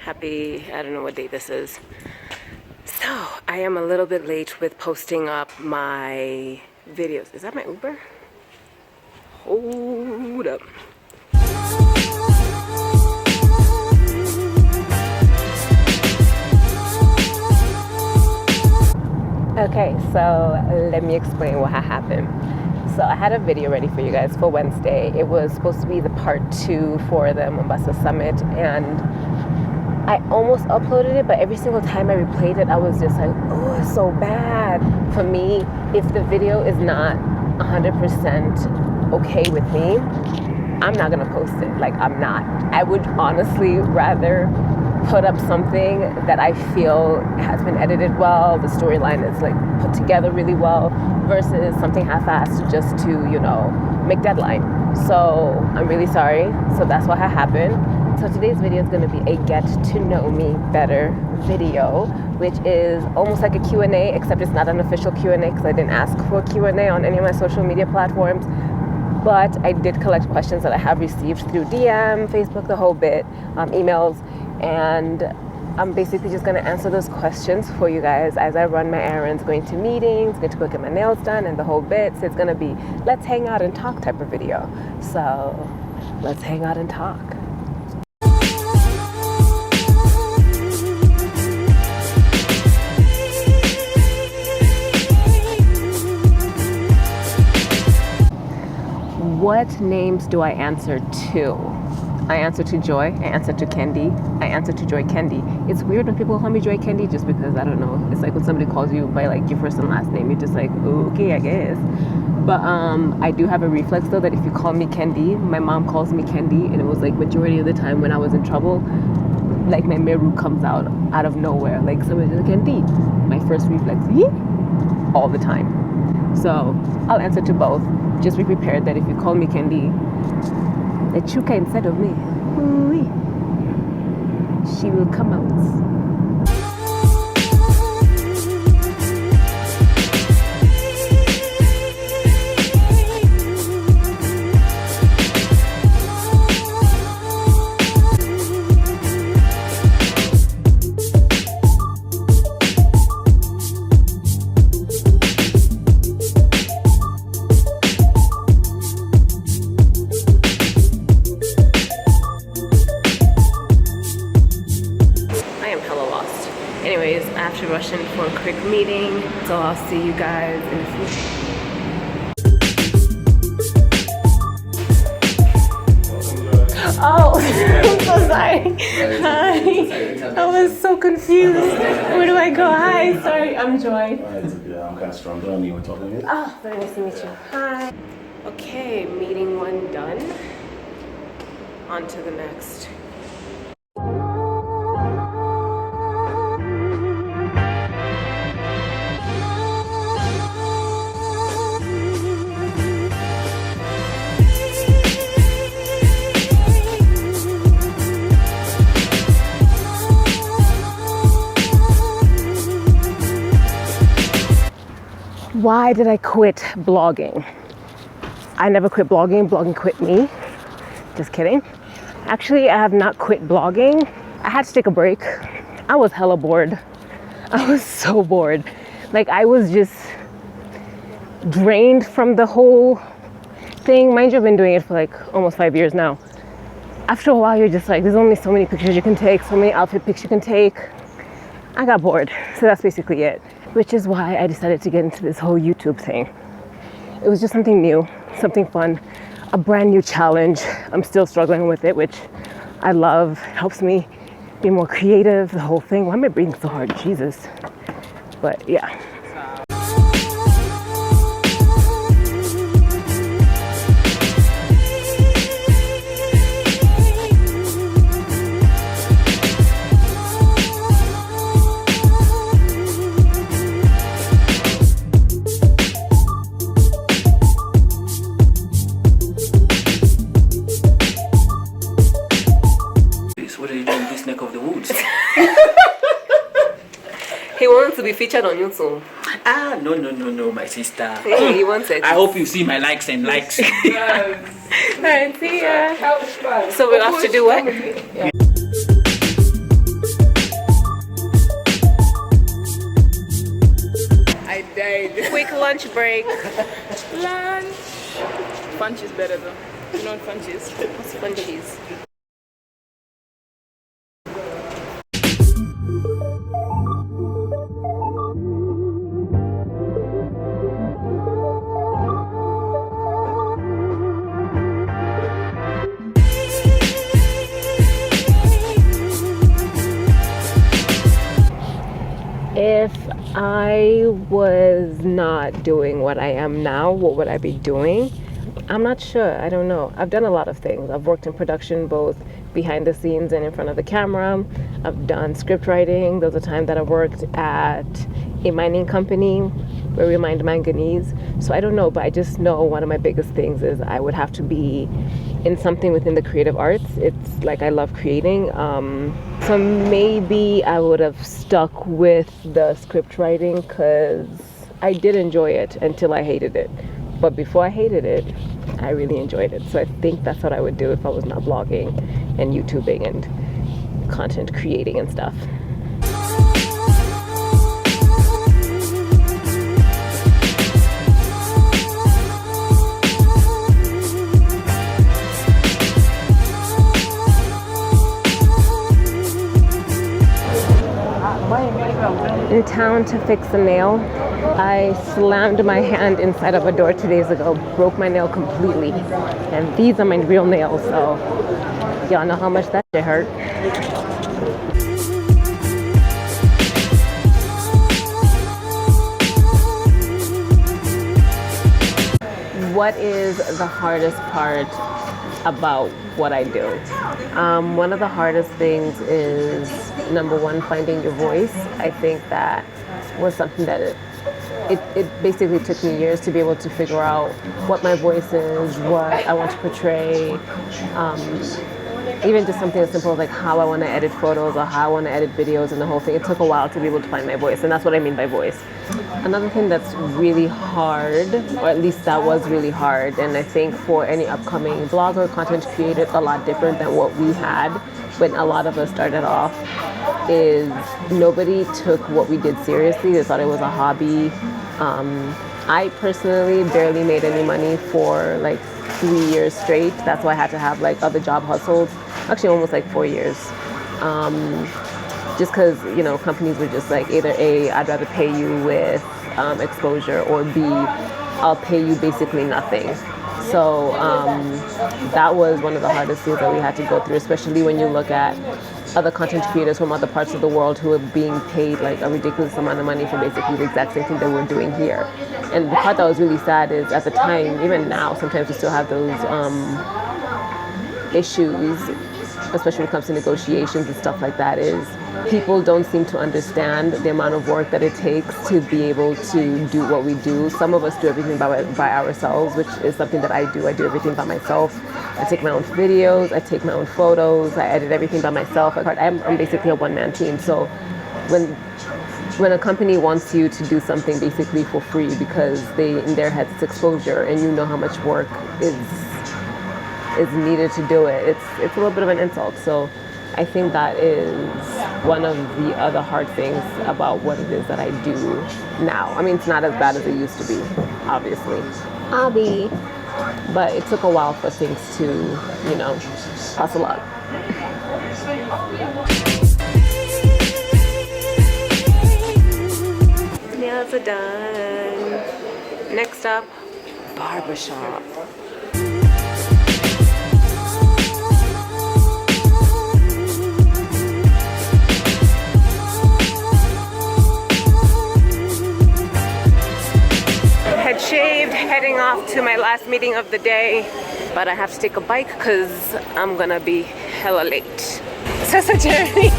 Happy, I don't know what day this is. So, I am a little bit late with posting up my videos. Is that my Uber? Hold up. Okay, so let me explain what happened. So I had a video ready for you guys for Wednesday. It was supposed to be the part 2 for the Mombasa Summit, and I almost uploaded it, but every single time I replayed it, I was just like, oh, it's so bad. For me, if the video is not 100% okay with me, I'm not gonna post it. Like, I'm not. I would honestly rather put up something that I feel has been edited well, the storyline is like put together really well, versus something half-assed just to, you know, make deadline. So I'm really sorry. So that's what happened. So today's video is going to be a get to know me better video, which is almost like a Q&A, except it's not an official Q&A because I didn't ask for Q&A on any of my social media platforms. But I did collect questions that I have received through DM, Facebook, the whole bit, emails, and I'm basically just going to answer those questions for you guys as I run my errands, going to meetings, going to go get my nails done, and the whole bit. So it's going to be let's hang out and talk type of video. So let's hang out and talk. What names do I answer to? I answer to Joy, I answer to Kendi, I answer to Joykendi. It's weird when people call me Joykendi just because, I don't know, it's like when somebody calls you by like your first and last name, you're just like, okay, I guess. But I do have a reflex though that if you call me Kendi, my mom calls me Kendi, and it was like majority of the time when I was in trouble, like my meru comes out of nowhere, like somebody's like, Kendi. My first reflex, all the time. So I'll answer to both. Just be prepared that if you call me Kendi, the chuka inside of me, she will come out. Anyways, I have to rush in for a quick meeting, so I'll see you guys in the future. Oh, I'm so sorry. Hi. I was so confused. Where do I go? Hi, sorry, I'm Joy. I'm kind of strong, but I don't know what we're talking about. Oh, very nice to meet you. Hi. Okay, meeting 1 done. On to the next. Why did I quit blogging? I never quit blogging. Blogging quit me. Just kidding. Actually, I have not quit blogging. I had to take a break. I was hella bored. I was so bored. Like, I was just drained from the whole thing. Mind you, I've been doing it for like almost 5 years now. After a while, you're just like, there's only so many pictures you can take, so many outfit pics you can take. I got bored. So that's basically it. Which is why I decided to get into this whole YouTube thing. It was just something new, something fun, a brand new challenge. I'm still struggling with it, which I love. It helps me be more creative, the whole thing. Why am I breathing so hard? Jesus. But yeah. He wants to be featured on YouTube. Ah, no, my sister. Hey, he wants it. I hope you see my likes and likes. Alright, see ya. So we have to do what? Yeah. quick lunch break. Lunch. Funch is better though. You know what funch is? What's funchies? If I was not doing what I am now, what would I be doing? I'm not sure. I don't know. I've done a lot of things. I've worked in production both behind the scenes and in front of the camera. I've done script writing. There was a time that I worked at a mining company where we mined manganese. So I don't know, but I just know one of my biggest things is I would have to be in something within the creative arts. It's like I love creating. So maybe I would have stuck with the script writing because I did enjoy it until I hated it. But before I hated it, I really enjoyed it. So I think that's what I would do if I was not blogging and YouTubing and content creating and stuff. In town to fix a nail. I slammed my hand inside of a door 2 days ago, broke my nail completely. And these are my real nails, so y'all know how much that shit hurt. What is the hardest part about what I do? One of the hardest things is, number one, finding your voice. I think that was something that it basically took me years to be able to figure out what my voice is, what I want to portray. Even just something as simple as like how I want to edit photos or how I want to edit videos and the whole thing. It took a while to be able to find my voice, and that's what I mean by voice. Another thing that's really hard, or at least that was really hard, and I think for any upcoming blogger, content creator, it's a lot different than what we had when a lot of us started off, is nobody took what we did seriously. They thought it was a hobby. I personally barely made any money for like 3 years straight. That's why I had to have like other job hustles. Actually, almost like 4 years. Just because, you know, companies were just like, either A, I'd rather pay you with exposure, or B, I'll pay you basically nothing. So that was one of the hardest things that we had to go through, especially when you look at other content creators from other parts of the world who are being paid like a ridiculous amount of money for basically the exact same thing that we're doing here. And the part that was really sad is at the time, even now, sometimes we still have those issues, especially when it comes to negotiations and stuff like that, is people don't seem to understand the amount of work that it takes to be able to do what we do. Some of us do everything by ourselves, which is something that I do. I do everything by myself. I take my own videos, I take my own photos, I edit everything by myself. I'm basically a one-man team. So when a company wants you to do something basically for free because they, in their heads, it's exposure, and you know how much work is needed to do it, it's a little bit of an insult. So I think that is one of the other hard things about what it is that I do now. I mean, it's not as bad as it used to be, obviously. But it took a while for things to, you know, hustle up. Nails are done. Next up, barbershop. Head shaved, heading off to my last meeting of the day, but I have to take a bike because I'm gonna be hella late. So it's a journey.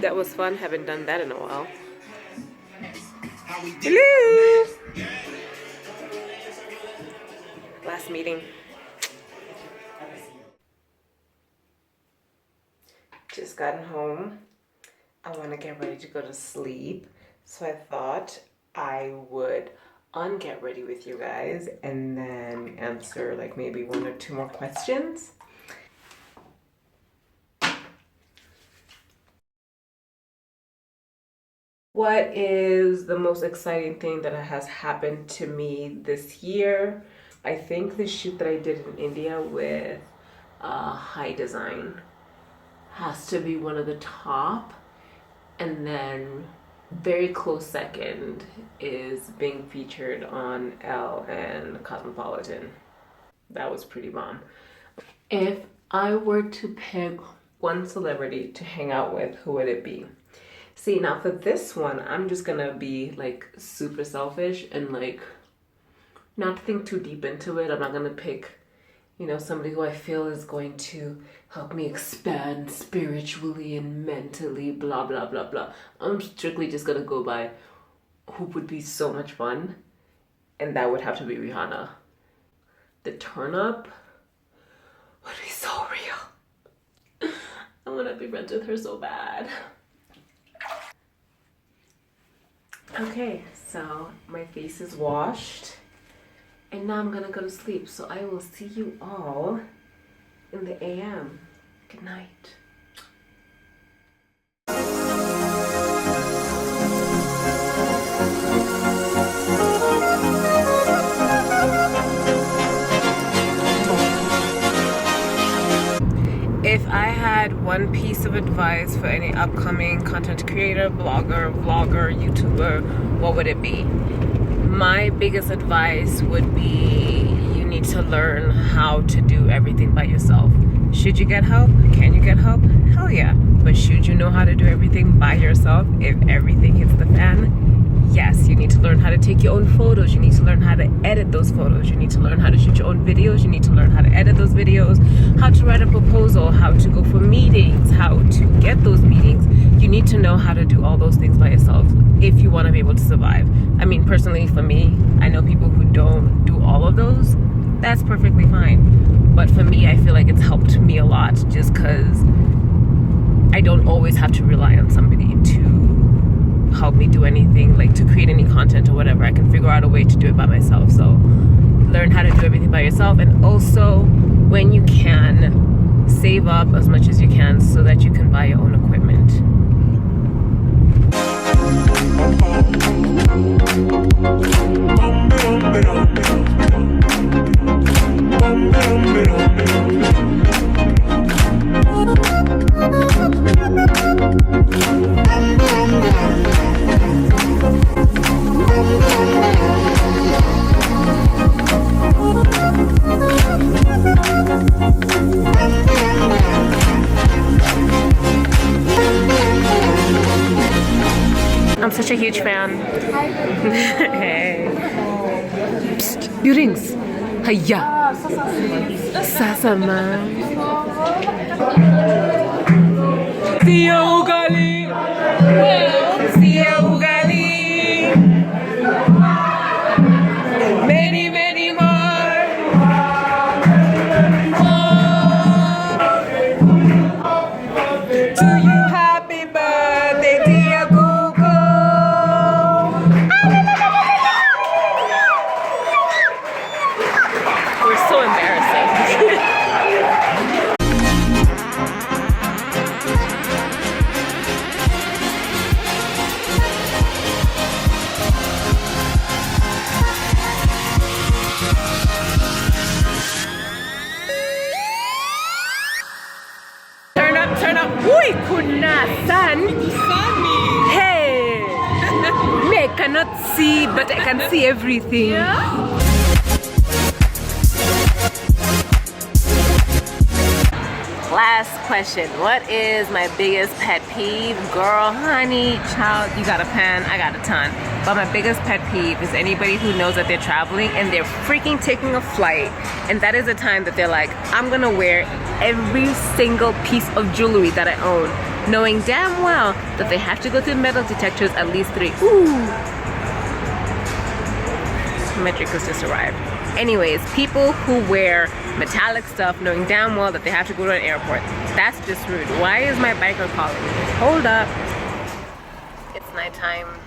That was fun. Haven't done that in a while. Hello. Last meeting. Just gotten home. I want to get ready to go to sleep. So I thought I would on Get Ready with you guys and then answer like maybe 1 or 2 more questions. What is the most exciting thing that has happened to me this year? I think the shoot that I did in India with High Design has to be one of the top. And then very close second is being featured on Elle and Cosmopolitan. That was pretty bomb. If I were to pick one celebrity to hang out with, who would it be? See, now for this one, I'm just gonna be like super selfish and like not think too deep into it. I'm not gonna pick, you know, somebody who I feel is going to help me expand spiritually and mentally, blah, blah, blah, blah. I'm strictly just gonna go by who would be so much fun, and that would have to be Rihanna. The turn up would be so real. I wanna be friends with her so bad. Okay, so my face is washed and now I'm gonna go to sleep. So I will see you all in the AM. Good night. If I had one piece of advice for any upcoming content creator, blogger, vlogger, YouTuber, what would it be? My biggest advice would be you need to learn how to do everything by yourself. Should you get help? Can you get help? Hell yeah. But should you know how to do everything by yourself if everything hits the fan? Yes, you need to learn how to take your own photos. You need to learn how to edit those photos. You need to learn how to shoot your own videos. You need to learn how to edit those videos, how to write a proposal, how to go for meetings, how to get those meetings. You need to know how to do all those things by yourself if you want to be able to survive. I mean, personally for me, I know people who don't do all of those. That's perfectly fine. But for me, I feel like it's helped me a lot just because I don't always have to rely on somebody to help me do anything, like to create any content or whatever. I can figure out a way to do it by myself. So learn how to do everything by yourself, and also when you can, save up as much as you can so that you can buy your own equipment. I'm such a huge fan. Hey. Psst, earrings. Hiya. Sasama. Siya ugali. Siya ugali. Many, many more. To you, happy birthday, dear Google. We're so embarrassing. Turn up. Uy, kunasan. Hey. Me, I cannot see, but I can see everything. Last question. What is my biggest pet peeve? Girl, honey, child, you got a pen, I got a ton. But my biggest pet peeve is anybody who knows that they're traveling and they're freaking taking a flight, and that is a time that they're like, I'm gonna wear every single piece of jewelry that I own, knowing damn well that they have to go through metal detectors at least 3. Ooh. My drink has just arrived. Anyways, people who wear metallic stuff knowing damn well that they have to go to an airport. That's just rude. Why is my biker calling me? Hold up. It's nighttime.